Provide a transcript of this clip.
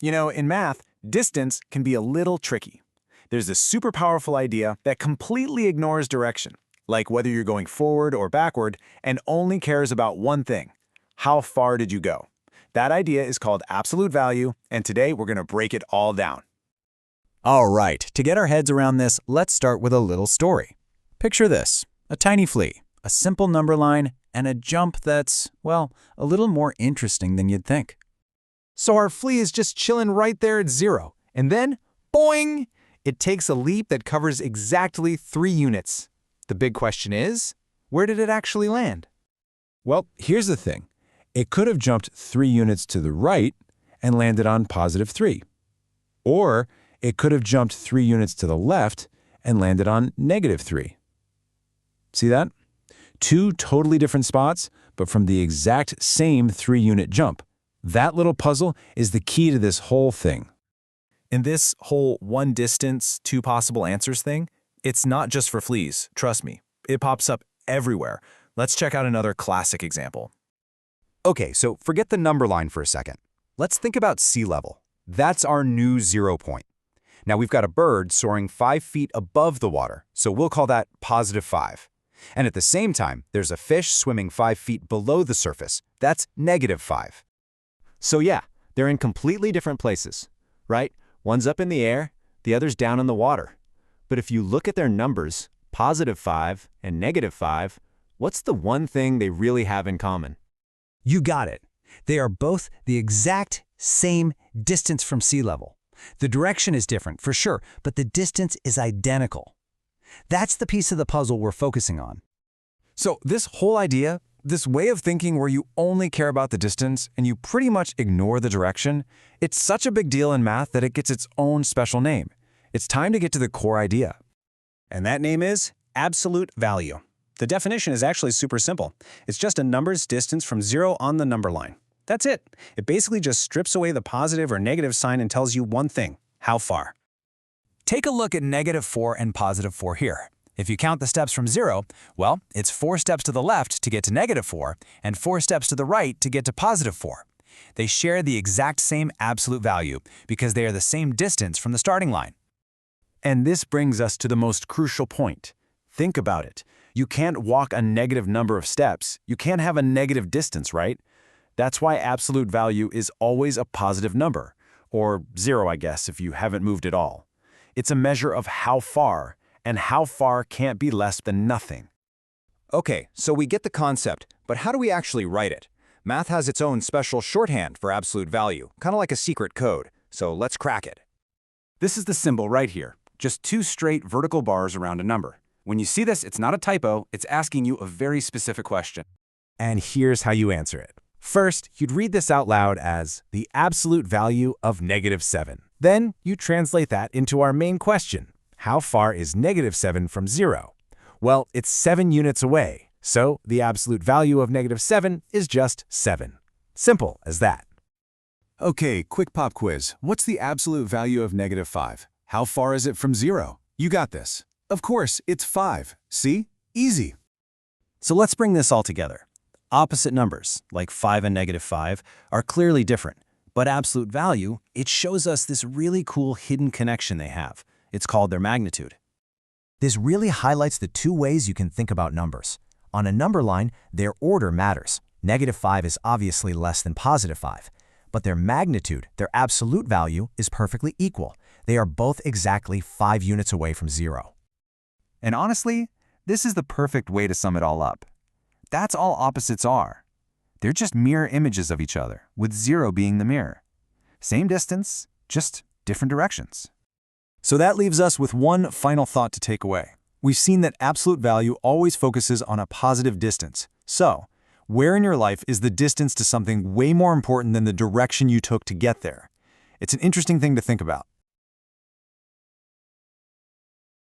You know, in math, distance can be a little tricky. There's this super powerful idea that completely ignores direction, like whether you're going forward or backward, and only cares about one thing: how far did you go? That idea is called absolute value, and today we're going to break it all down. All right, to get our heads around this, let's start with a little story. Picture this: a tiny flea, a simple number line, and a jump that's, well, a little more interesting than you'd think. So our flea is just chilling right there at 0, and then, boing! It takes a leap that covers exactly 3 units. The big question is, where did it actually land? Well, here's the thing. It could have jumped 3 units to the right and landed on +3. Or it could have jumped 3 units to the left and landed on -3. See that? 2 totally different spots, but from the exact same 3-unit jump. That little puzzle is the key to this whole thing. In this whole one distance, 2 possible answers thing, it's not just for fleas, trust me. It pops up everywhere. Let's check out another classic example. Okay, so forget the number line for a second. Let's think about sea level. That's our new 0 point. Now we've got a bird soaring 5 feet above the water, so we'll call that +5. And at the same time, there's a fish swimming 5 feet below the surface. That's -5. So yeah, they're in completely different places, right? One's up in the air, the other's down in the water. But if you look at their numbers, +5 and -5, what's the one thing they really have in common? You got it. They are both the exact same distance from sea level. The direction is different, for sure, but the distance is identical. That's the piece of the puzzle we're focusing on. So this whole idea, this way of thinking where you only care about the distance and you pretty much ignore the direction, it's such a big deal in math that it gets its own special name. It's time to get to the core idea. And that name is absolute value. The definition is actually super simple. It's just a number's distance from 0 on the number line. That's it. It basically just strips away the positive or negative sign and tells you one thing: how far. Take a look at -4 and +4 here. If you count the steps from 0, well, it's 4 steps to the left to get to -4 and 4 steps to the right to get to +4. They share the exact same absolute value because they are the same distance from the starting line. And this brings us to the most crucial point. Think about it. You can't walk a negative number of steps. You can't have a negative distance, right? That's why absolute value is always a positive number, or 0, I guess, if you haven't moved at all. It's a measure of how far, and how far can't be less than nothing. Okay, so we get the concept, but how do we actually write it? Math has its own special shorthand for absolute value, kind of like a secret code, so let's crack it. This is the symbol right here, just 2 straight vertical bars around a number. When you see this, it's not a typo, it's asking you a very specific question. And here's how you answer it. First, you'd read this out loud as the absolute value of -7. Then you translate that into our main question. How far is -7 from 0? Well, it's 7 units away, so the absolute value of -7 is just 7. Simple as that. Okay, quick pop quiz. What's the absolute value of -5? How far is it from 0? You got this. Of course, it's 5. See? Easy. So let's bring this all together. Opposite numbers, like 5 and -5, are clearly different. But absolute value, it shows us this really cool hidden connection they have. It's called their magnitude. This really highlights the 2 ways you can think about numbers. On a number line, their order matters. -5 is obviously less than +5. But their magnitude, their absolute value, is perfectly equal. They are both exactly 5 units away from 0. And honestly, this is the perfect way to sum it all up. That's all opposites are. They're just mirror images of each other, with 0 being the mirror. Same distance, just different directions. So that leaves us with one final thought to take away. We've seen that absolute value always focuses on a positive distance. So, where in your life is the distance to something way more important than the direction you took to get there? It's an interesting thing to think about.